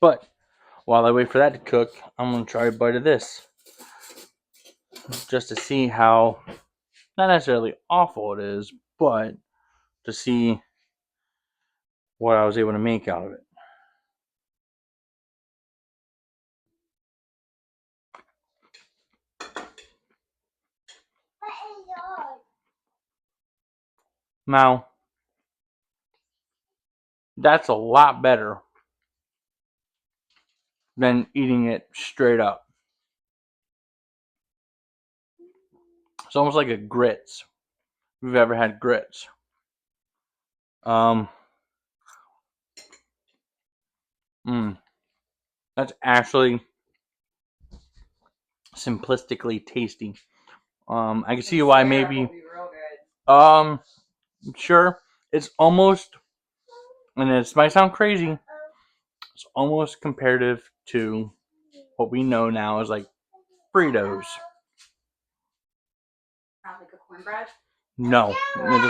But while I wait for that to cook, I'm going to try a bite of this. Just to see how, not necessarily awful it is, but to see what I was able to make out of it. Now, that's a lot better than eating it straight up. It's almost like a grits. If you've ever had grits. That's actually simplistically tasty. I can see why maybe. Sure, it's almost, and this might sound crazy, it's almost comparative to what we know now as like Fritos. Not like a cornbread? No, it doesn't.